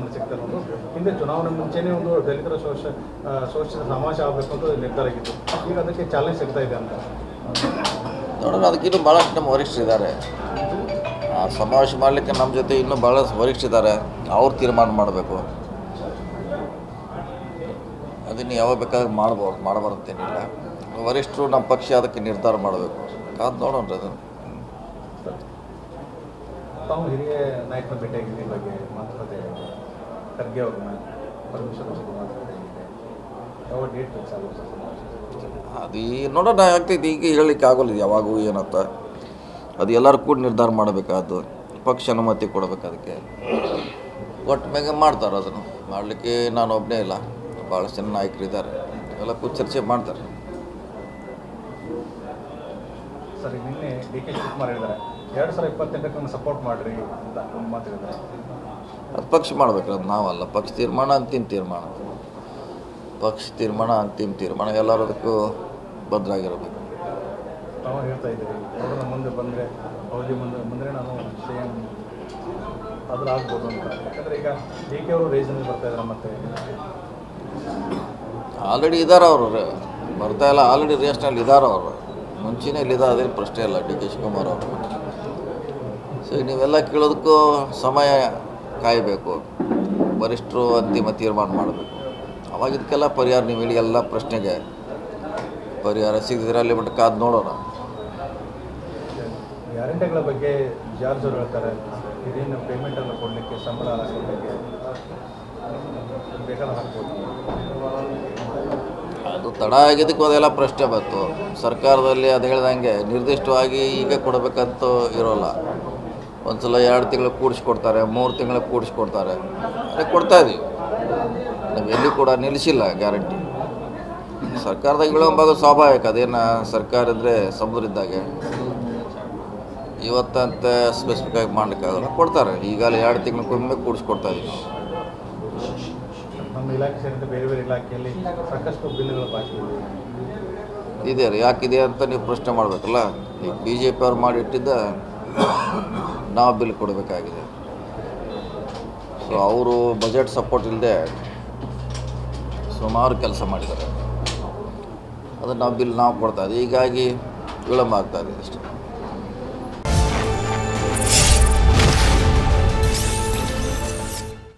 ಗಮನ ಸಿಗ್ತಾ ಇರೋದು. ಹಿಂದೆ ಚುನಾವಣೆ ಮುಂಚೆನೇ ಒಂದು ದಲಿತರ ಶೋಷಿತ ಸಮಾಜ ಆಗಬೇಕು ಅಂತ ನಿರ್ಧಾರ ಆಗಿತ್ತು. ಈಗ ಅದಕ್ಕೆ ಚಾಲೆಂಜ್ ಸಿಗ್ತಾ ಇದೆ ಅಂತ ನೋಡೋಣ. ಅದಕ್ಕಿನ್ನೂ ಭಾಳಷ್ಟು ನಮ್ಮ ವರಿಷ್ಠರಿದ್ದಾರೆ, ಸಮಾವೇಶ ಮಾಡಲಿಕ್ಕೆ ನಮ್ಮ ಜೊತೆ ಇನ್ನೂ ಭಾಳ ವರಿಷ್ಠರಿದ್ದಾರೆ. ಅವ್ರು ತೀರ್ಮಾನ ಮಾಡಬೇಕು. ಅದನ್ನು ಯಾವಾಗ ಬೇಕಾದ್ರೆ ಮಾಡಬಾರ್ದಂತೇನಿಲ್ಲ. ವರಿಷ್ಠರು ನಮ್ಮ ಪಕ್ಷ ಅದಕ್ಕೆ ನಿರ್ಧಾರ ಮಾಡಬೇಕು. ಕಾದು ನೋಡೋಣ ಅದನ್ನು. ತಾವು ಹಿರಿಯ ನಾಯಕರ ಭೇಟಿಯಾಗಿದೆ ಈ ಬಗ್ಗೆ ಮಾತುಕತೆ ಖರ್ಗೆ ಅವ್ರನ್ನ ಪರಮೇಶ್ವರ್ ಮಾತುಕತೆ ಆಗಿದೆ. ಯಾವ ಡೇಟ್ ಫಿಕ್ಸ್ ಆಗುತ್ತೆ? ಅದು ನೋಡೋಣ ಆಗ್ತೈತಿ. ಈಗ ಹೇಳಲಿಕ್ಕೆ ಆಗೋಲ್ಲ ಯಾವಾಗೂ ಏನಂತ. ಅದು ಎಲ್ಲರೂ ಕೂಡ ನಿರ್ಧಾರ ಮಾಡಬೇಕಾದ್ದು. ಪಕ್ಷ ಅನುಮತಿ ಕೊಡಬೇಕು. ಅದಕ್ಕೆ ಒಟ್ಟು ಮ್ಯಾಗೆ ಮಾಡ್ತಾರೆ. ಅದನ್ನು ಮಾಡಲಿಕ್ಕೆ ನಾನು ಒಬ್ಬನೇ ಇಲ್ಲ, ಭಾಳಷ್ಟು ಜನ ನಾಯಕರಿದ್ದಾರೆ. ಎಲ್ಲ ಕೂತು ಚರ್ಚೆ ಮಾಡ್ತಾರೆ. ಸರಿ, ನಿನ್ನೆ ಡಿ ಕೆ ಶಿವಕುಮಾರ್ ಹೇಳಿದ್ದಾರೆ 2028ಕ್ಕೆ ಸಪೋರ್ಟ್ ಮಾಡಿರಿ ಅಂತ ಒಂದು ಮಾತು ಹೇಳಿದ್ದಾರೆ. ಅದು ಪಕ್ಷ ಮಾಡಬೇಕು, ಅದು ನಾವಲ್ಲ. ಪಕ್ಷ ತೀರ್ಮಾನ ಅಂತಿಮ ತೀರ್ಮಾನ. ಪಕ್ಷ ತೀರ್ಮಾನ ಅಂತಿಮ ತೀರ್ಮಾನ. ಎಲ್ಲರೂ ಅದಕ್ಕೂ ಬದ್ಧರಾಗಿರಬೇಕು. ತಾವು ಹೇಳ್ತಾ ಇದ್ದೀರಿ ನೋಡೋಣ ಮುಂದೆ ಬಂದರೆ ಅವಧಿ ಮುಂದೆ ನಾನು CM ಆದರೂ ಆಗ್ಬೋದು ಅಂತ. ಯಾಕಂದರೆ ಈಗ ಡಿ ಕೆ ಅವರು ರೇಸಲ್ಲಿ ಬರ್ತಾ ಇದ್ದಾರೆ. ಮತ್ತು ಆಲ್ರೆಡಿ ಇದ್ದಾರೆ ಅವರು, ಬರ್ತಾ ಇಲ್ಲ. ಆಲ್ರೆಡಿ ರೇಸ್ನಲ್ಲಿ ಇದ್ದಾರೆ ಅವರು, ಮುಂಚೆನೇ ಇಲ್ಲಿದ್ದಾರೆ. ಅದೇನು ಪ್ರಶ್ನೆ ಇಲ್ಲ ಡಿ ಕೆ ಶಿವಕುಮಾರ್ ಅವರು. ಸೊ ನೀವೆಲ್ಲ ಕೇಳೋದಕ್ಕೂ ಸಮಯ ಕಾಯಬೇಕು. ವರಿಷ್ಠರು ಅಂತಿಮ ತೀರ್ಮಾನ ಮಾಡಬೇಕು. ಅವಾಗ ಇದಕ್ಕೆಲ್ಲ ಪರಿಹಾರ, ನೀವು ಹೇಳಿ ಎಲ್ಲ ಪ್ರಶ್ನೆಗೆ ಪರಿಹಾರ ಸಿಗದಿದ್ರೆ ಅಲ್ಲಿ ಬಿಟ್ಟು ಕಾದು ನೋಡೋಣ. ಗ್ಯಾರಂಟಿಗಳ ಬಗ್ಗೆ ಜಾರ್ಜ್ ಅವರು ಹೇಳ್ತಾರೆ, ಇದೇನು ಪೇಮೆಂಟನ್ನು ಕೊಡಲಿಕ್ಕೆ, ಸಂಬಳ ಕೊಡಲಿಕ್ಕೆ ಬೇಕಾದ ಹಾಕ್ಬೋದು. ಅದು ತಡ ಆಗಿದ್ದಕ್ಕೂ ಅದೆಲ್ಲ ಪ್ರಶ್ನೆ ಬಂತು. ಸರ್ಕಾರದಲ್ಲಿ ಅದು ಹೇಳ್ದಂಗೆ ನಿರ್ದಿಷ್ಟವಾಗಿ ಈಗ ಕೊಡಬೇಕಂತ ಇರೋಲ್ಲ. ಒಂದು ಸಲ 2 ತಿಂಗಳು ಕೂಡಿಸ್ಕೊಡ್ತಾರೆ, 3 ತಿಂಗಳು ಕೂಡಿಸ್ಕೊಡ್ತಾರೆ. ಅದೇ ಕೊಡ್ತಾಯಿದ್ದೀವಿ ನಾವು, ಎಲ್ಲಿ ಕೂಡ ನಿಲ್ಲಿಸಿಲ್ಲ ಗ್ಯಾರಂಟಿ. ಸರ್ಕಾರದಾಗ ವಿಳಂಬ ಸ್ವಾಭಾವಿಕ. ಅದೇನು ಸರ್ಕಾರ ಇದ್ದರೆ ಸಮುದ್ರ ಇದ್ದಾಗೆ ಇವತ್ತಂತ ಸ್ಪೆಸಿಫಿಕ್ಕಾಗಿ ಮಾಡಲಿಕ್ಕಾಗಲ್ಲ. ಕೊಡ್ತಾರೆ. ಈಗಾಗಲೇ 2 ತಿಂಗಳಿಗೊಮ್ಮೆ ಕೂಡಿಸ್ಕೊಡ್ತಾಯಿದ್ದೀವಿ. ನಮ್ಮ ಇಲಾಖೆ ಸೇರಿದಂತೆ ಬೇರೆ ಬೇರೆ ಇಲಾಖೆಯಲ್ಲಿ ಸಾಕಷ್ಟು ಬಿಲ್ಗಳು ಬಾಕಿ ಇದೆ ರೀ. ಯಾಕಿದೆ ಅಂತ ನೀವು ಪ್ರಶ್ನೆ ಮಾಡಬೇಕಲ್ಲ. ಈಗ BJP ಅವ್ರು ಮಾಡಿಟ್ಟಿದ್ದ ನಾವು ಬಿಲ್ ಕೊಡಬೇಕಾಗಿದೆ. ಸೊ ಅವರು ಬಜೆಟ್ ಸಪೋರ್ಟ್ ಇಲ್ಲದೆ ಸುಮಾರು ಕೆಲಸ ಮಾಡಿದ್ದಾರೆ. ಅದನ್ನು ನಾವು ಬಿಲ್ ನಾವು ಕೊಡ್ತಾಯಿದ್ದೀವಿ. ಹೀಗಾಗಿ ವಿಳಂಬ ಆಗ್ತಾಯಿದೆ ಅಷ್ಟೇ.